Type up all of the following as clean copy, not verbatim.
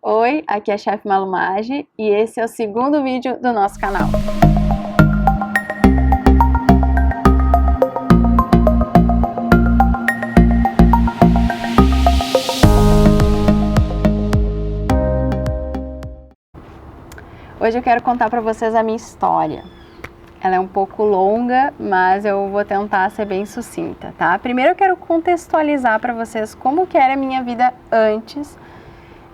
Oi, aqui é a Chef Malumage e esse é o segundo vídeo do nosso canal. Hoje eu quero contar para vocês a minha história. Ela é um pouco longa, mas eu vou tentar ser bem sucinta, tá? Primeiro eu quero contextualizar para vocês como que era a minha vida antes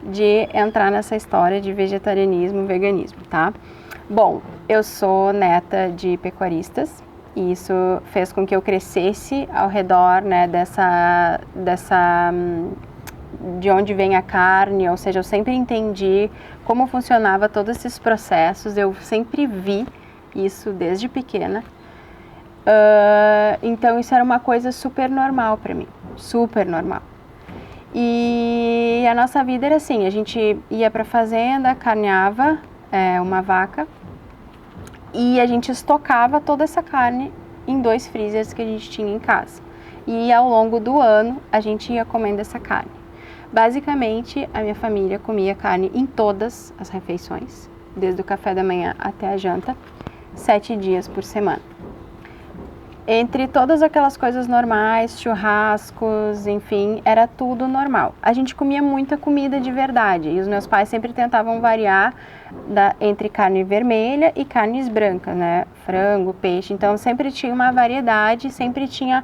de entrar nessa história de vegetarianismo e veganismo, tá? Bom, eu sou neta de pecuaristas e isso fez com que eu crescesse ao redor, né, de onde vem a carne, ou seja, eu sempre entendi como funcionava todos esses processos, eu sempre vi isso desde pequena, então isso era uma coisa super normal para mim, super normal. E a nossa vida era assim, a gente ia para a fazenda, carneava uma vaca e a gente estocava toda essa carne em 2 freezers que a gente tinha em casa. E ao longo do ano a gente ia comendo essa carne. Basicamente, a minha família comia carne em todas as refeições, desde o café da manhã até a janta, 7 dias por semana. Entre todas aquelas coisas normais, churrascos, enfim, era tudo normal. A gente comia muita comida de verdade e os meus pais sempre tentavam variar entre carne vermelha e carnes brancas, né? Frango, peixe, então sempre tinha uma variedade, sempre tinha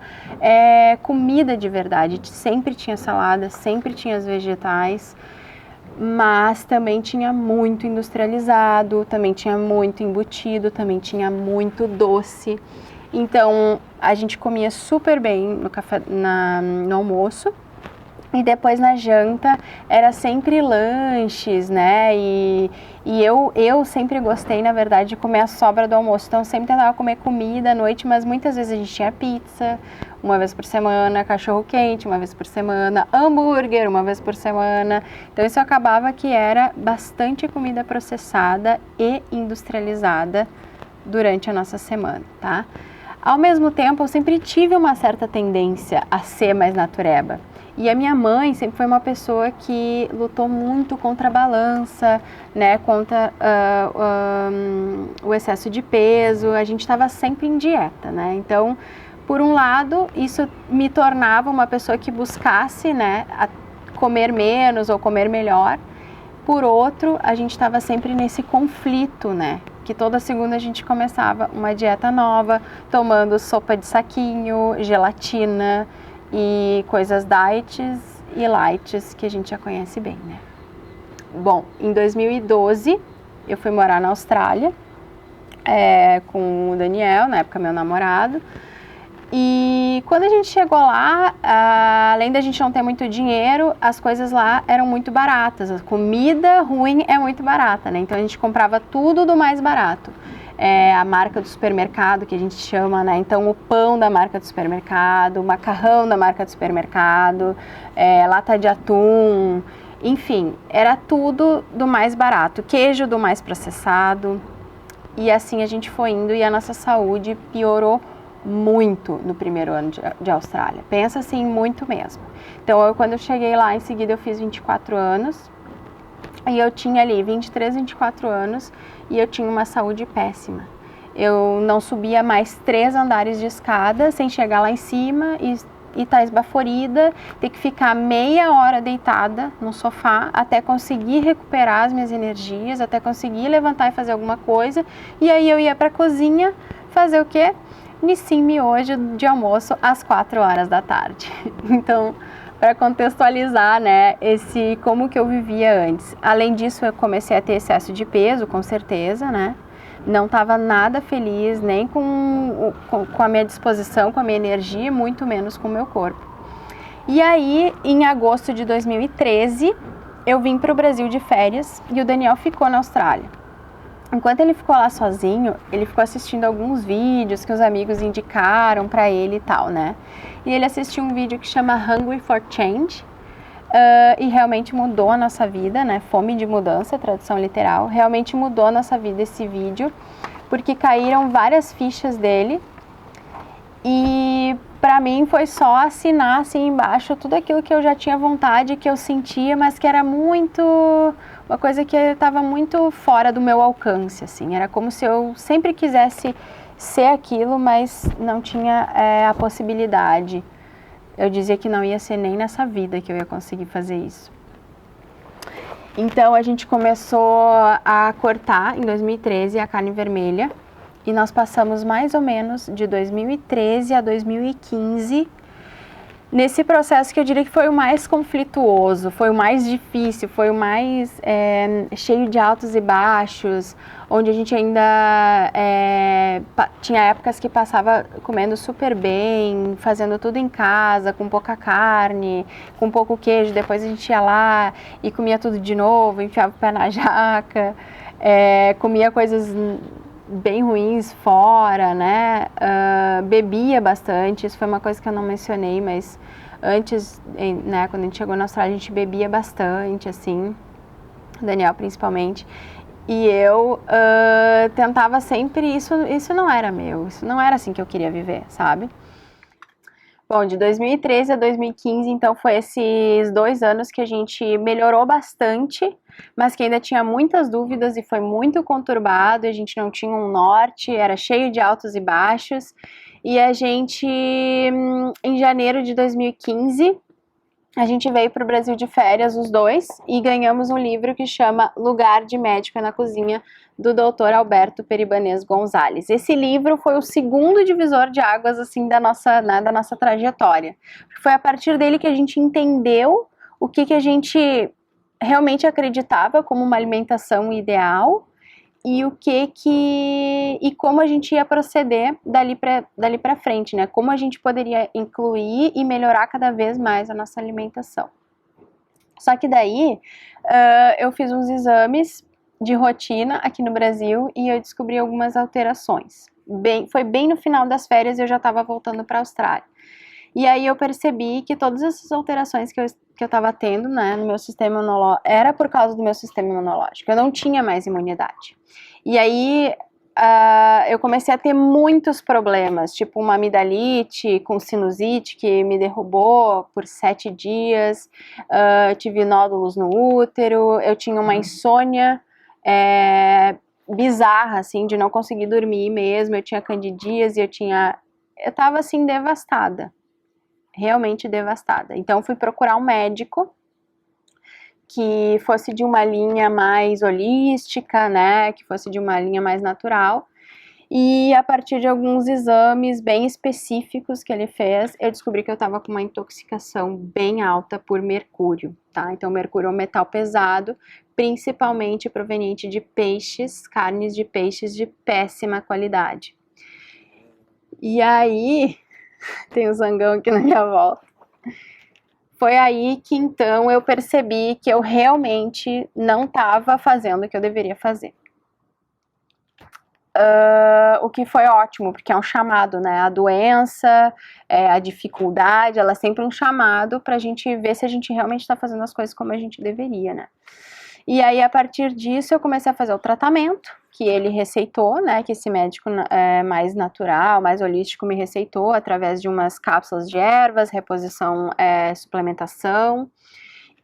comida de verdade, sempre tinha salada, sempre tinha os vegetais, mas também tinha muito industrializado, também tinha muito embutido, também tinha muito doce. Então, a gente comia super bem no almoço e depois na janta era sempre lanches, né? E eu sempre gostei, na verdade, de comer a sobra do almoço. Então, sempre tentava comer comida à noite, mas muitas vezes a gente tinha pizza, uma vez por semana, cachorro quente, uma vez por semana, hambúrguer, uma vez por semana. Então, isso acabava que era bastante comida processada e industrializada durante a nossa semana, tá? Ao mesmo tempo, eu sempre tive uma certa tendência a ser mais natureba. E a minha mãe sempre foi uma pessoa que lutou muito contra a balança, né, contra o excesso de peso. A gente estava sempre em dieta, né? Então, por um lado, isso me tornava uma pessoa que buscasse, né, comer menos ou comer melhor. Por outro, a gente estava sempre nesse conflito, né? Que toda segunda a gente começava uma dieta nova, tomando sopa de saquinho, gelatina e coisas diets e lights que a gente já conhece bem, né? Bom, em 2012 eu fui morar na Austrália com o Daniel, na época meu namorado. E quando a gente chegou lá, além da gente não ter muito dinheiro, as coisas lá eram muito baratas. A comida ruim é muito barata, né? Então a gente comprava tudo do mais barato. A marca do supermercado, que a gente chama, né? Então o pão da marca do supermercado, o macarrão da marca do supermercado, lata de atum, enfim, era tudo do mais barato. Queijo do mais processado. E assim a gente foi indo e a nossa saúde piorou muito no primeiro ano de Austrália. Pensa assim, muito mesmo. Então, quando eu cheguei lá, em seguida eu fiz 24 anos e eu tinha ali 23, 24 anos e eu tinha uma saúde péssima. Eu não subia mais 3 andares de escada sem chegar lá em cima e tá esbaforida, ter que ficar meia hora deitada no sofá até conseguir recuperar as minhas energias, até conseguir levantar e fazer alguma coisa. E aí eu ia pra cozinha fazer o quê? Nissin miojo de almoço às 4 horas da tarde. Então, para contextualizar, né, como que eu vivia antes. Além disso, eu comecei a ter excesso de peso, com certeza, né? Não estava nada feliz, nem com a minha disposição, com a minha energia, muito menos com o meu corpo. E aí, em agosto de 2013, eu vim para o Brasil de férias e o Daniel ficou na Austrália. Enquanto ele ficou lá sozinho, ele ficou assistindo alguns vídeos que os amigos indicaram para ele e tal, né? E ele assistiu um vídeo que chama Hungry for Change e realmente mudou a nossa vida, né? Fome de mudança, tradução literal. Realmente mudou a nossa vida esse vídeo, porque caíram várias fichas dele e para mim foi só assinar assim embaixo tudo aquilo que eu já tinha vontade, que eu sentia, mas que era muito uma coisa que estava muito fora do meu alcance, assim. Era como se eu sempre quisesse ser aquilo, mas não tinha a possibilidade. Eu dizia que não ia ser nem nessa vida que eu ia conseguir fazer isso. Então a gente começou a cortar em 2013 a carne vermelha e nós passamos mais ou menos de 2013 a 2015 nesse processo que eu diria que foi o mais conflituoso, foi o mais difícil, foi o mais cheio de altos e baixos, onde a gente ainda tinha épocas que passava comendo super bem, fazendo tudo em casa, com pouca carne, com pouco queijo, depois a gente ia lá e comia tudo de novo, enfiava o pé na jaca, comia coisas bem ruins fora, né? Bebia bastante, isso foi uma coisa que eu não mencionei, mas antes, né, quando a gente chegou na Austrália, a gente bebia bastante, assim, o Daniel principalmente, e eu tentava sempre, isso não era meu, isso não era assim que eu queria viver, sabe? Bom, de 2013 a 2015, então, foi esses 2 anos que a gente melhorou bastante, mas que ainda tinha muitas dúvidas e foi muito conturbado, a gente não tinha um norte, era cheio de altos e baixos. E a gente, em janeiro de 2015, a gente veio para o Brasil de férias, os dois, e ganhamos um livro que chama Lugar de Médica na Cozinha, do Dr. Alberto Peribanês Gonzalez. Esse livro foi o segundo divisor de águas, assim, da nossa, né, da nossa trajetória. Foi a partir dele que a gente entendeu o que a gente realmente acreditava como uma alimentação ideal e e como a gente ia proceder dali para frente, né? Como a gente poderia incluir e melhorar cada vez mais a nossa alimentação. Só que daí eu fiz uns exames de rotina aqui no Brasil e eu descobri algumas alterações. Foi bem no final das férias e eu já estava voltando para a Austrália. E aí eu percebi que todas essas alterações que eu estava tendo, né, no meu sistema imunológico, era por causa do meu sistema imunológico. Eu não tinha mais imunidade. E aí eu comecei a ter muitos problemas, tipo uma amidalite com sinusite que me derrubou por 7 dias, tive nódulos no útero, eu tinha uma insônia bizarra, assim, de não conseguir dormir mesmo, eu tinha candidíase, eu tava assim devastada, realmente devastada. Então fui procurar um médico que fosse de uma linha mais holística, né, que fosse de uma linha mais natural. E a partir de alguns exames bem específicos que ele fez, eu descobri que eu estava com uma intoxicação bem alta por mercúrio, tá? Então, mercúrio é um metal pesado, principalmente proveniente de peixes, carnes de peixes de péssima qualidade. E aí, tem um zangão aqui na minha volta. Foi aí que então eu percebi que eu realmente não estava fazendo o que eu deveria fazer. O que foi ótimo, porque é um chamado, né? A doença, a dificuldade, ela é sempre um chamado pra gente ver se a gente realmente tá fazendo as coisas como a gente deveria, né? E aí, a partir disso, eu comecei a fazer o tratamento que ele receitou, né? Que esse médico mais natural, mais holístico me receitou através de umas cápsulas de ervas, reposição, suplementação.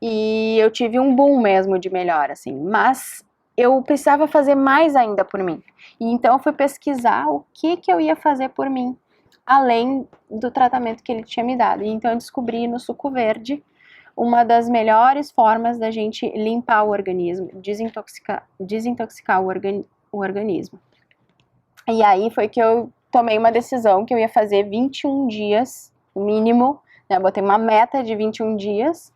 E eu tive um boom mesmo de melhora, assim. Mas eu precisava fazer mais ainda por mim. E então eu fui pesquisar o que eu ia fazer por mim, além do tratamento que ele tinha me dado. E então eu descobri no suco verde uma das melhores formas da gente limpar o organismo, desintoxicar o organismo. E aí foi que eu tomei uma decisão que eu ia fazer 21 dias, mínimo, né? Eu botei uma meta de 21 dias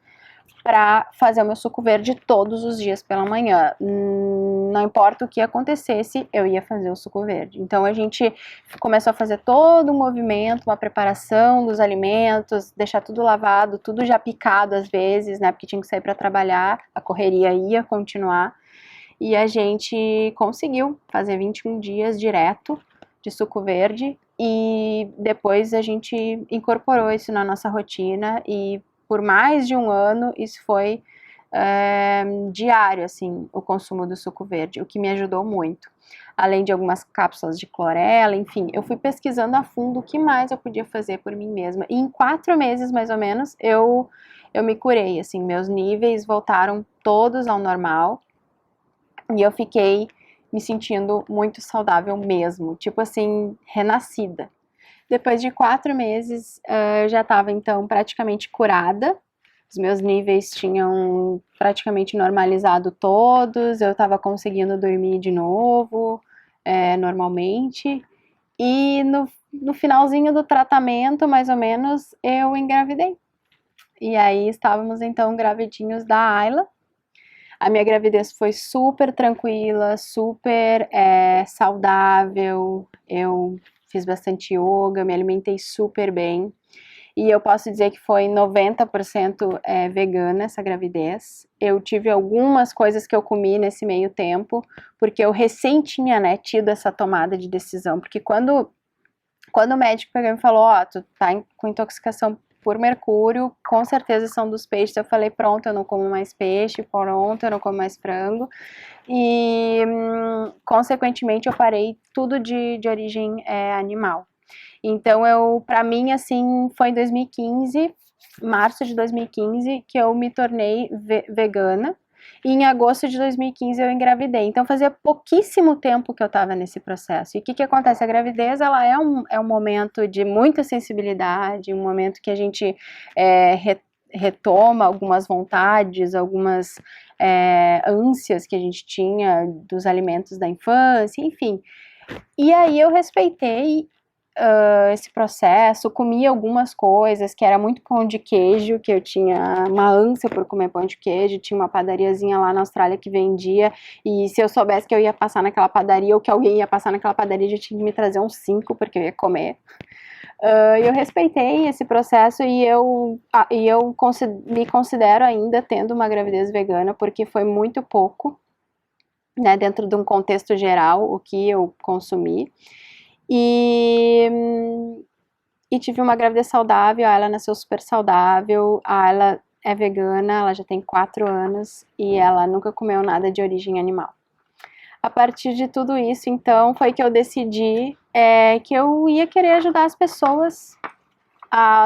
para fazer o meu suco verde todos os dias pela manhã. Não importa o que acontecesse, eu ia fazer o suco verde. Então a gente começou a fazer todo um movimento, uma preparação dos alimentos, deixar tudo lavado, tudo já picado às vezes, né? Porque tinha que sair para trabalhar, a correria ia continuar. E a gente conseguiu fazer 21 dias direto de suco verde e depois a gente incorporou isso na nossa rotina e por mais de um ano, isso foi diário, assim, o consumo do suco verde, o que me ajudou muito. Além de algumas cápsulas de clorela, enfim, eu fui pesquisando a fundo o que mais eu podia fazer por mim mesma. E em 4 meses, mais ou menos, eu me curei, assim, meus níveis voltaram todos ao normal. E eu fiquei me sentindo muito saudável mesmo, tipo assim, renascida. Depois de 4 meses, eu já estava então praticamente curada. Os meus níveis tinham praticamente normalizado todos, eu estava conseguindo dormir de novo, normalmente. E no finalzinho do tratamento, mais ou menos, eu engravidei. E aí estávamos então gravidinhos da Ayla. A minha gravidez foi super tranquila, super saudável. Eu fiz bastante yoga, me alimentei super bem. E eu posso dizer que foi 90% vegana essa gravidez. Eu tive algumas coisas que eu comi nesse meio tempo, porque eu recém tinha, né, tido essa tomada de decisão. Porque quando o médico pegou e me falou, tu tá com intoxicação por mercúrio, com certeza são dos peixes, eu falei, pronto, eu não como mais peixe, pronto, eu não como mais frango. E, consequentemente, eu parei tudo de origem animal. Então, pra mim, assim, foi em 2015, março de 2015, que eu me tornei vegana. E em agosto de 2015 eu engravidei. Então fazia pouquíssimo tempo que eu estava nesse processo. E o que acontece? A gravidez, ela é um momento de muita sensibilidade, um momento que a gente retoma algumas vontades, algumas ânsias que a gente tinha dos alimentos da infância, enfim. E aí eu respeitei esse processo, comi algumas coisas, que era muito pão de queijo, que eu tinha uma ânsia por comer pão de queijo, tinha uma padariazinha lá na Austrália que vendia, e se eu soubesse que eu ia passar naquela padaria, ou que alguém ia passar naquela padaria, já tinha que me trazer uns 5, porque eu ia comer. Eu respeitei esse processo e eu me considero ainda tendo uma gravidez vegana, porque foi muito pouco, né, dentro de um contexto geral, o que eu consumi. E tive uma gravidez saudável, ela nasceu super saudável, ela é vegana, ela já tem 4 anos e ela nunca comeu nada de origem animal. A partir de tudo isso, então, foi que eu decidi que eu ia querer ajudar as pessoas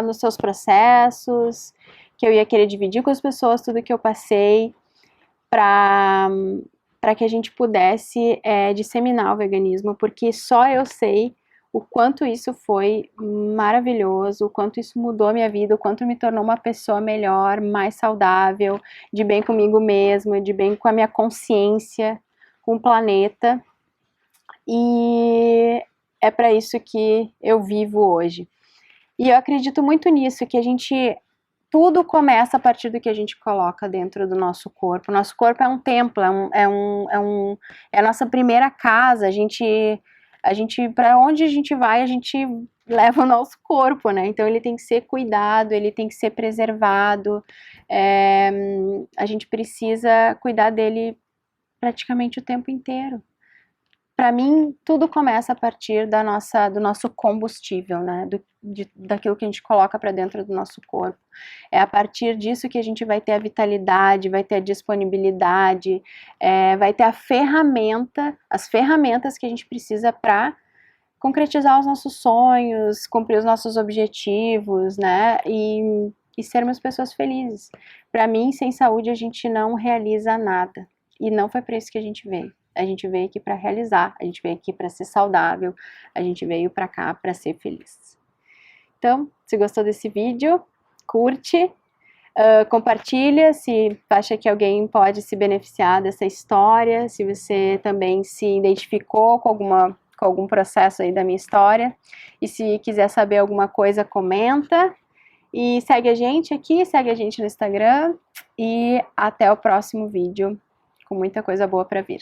nos seus processos, que eu ia querer dividir com as pessoas tudo que eu passei para que a gente pudesse disseminar o veganismo, porque só eu sei o quanto isso foi maravilhoso, o quanto isso mudou a minha vida, o quanto me tornou uma pessoa melhor, mais saudável, de bem comigo mesma, de bem com a minha consciência, com o planeta. E é para isso que eu vivo hoje. E eu acredito muito nisso, que tudo começa a partir do que a gente coloca dentro do nosso corpo. Nosso corpo é um templo, é a nossa primeira casa. A gente para onde a gente vai, a gente leva o nosso corpo, né? Então ele tem que ser cuidado, ele tem que ser preservado. A gente precisa cuidar dele praticamente o tempo inteiro. Para mim, tudo começa a partir do nosso combustível, né? Daquilo que a gente coloca para dentro do nosso corpo. É a partir disso que a gente vai ter a vitalidade, vai ter a disponibilidade, vai ter as ferramentas que a gente precisa para concretizar os nossos sonhos, cumprir os nossos objetivos, né? E sermos pessoas felizes. Para mim, sem saúde, a gente não realiza nada. E não foi para isso que a gente veio. A gente veio aqui para realizar, a gente veio aqui para ser saudável, a gente veio para cá para ser feliz. Então, se gostou desse vídeo, curte, compartilha se acha que alguém pode se beneficiar dessa história, se você também se identificou com algum processo aí da minha história, e se quiser saber alguma coisa, comenta, e segue a gente aqui, segue a gente no Instagram, e até o próximo vídeo, com muita coisa boa para vir.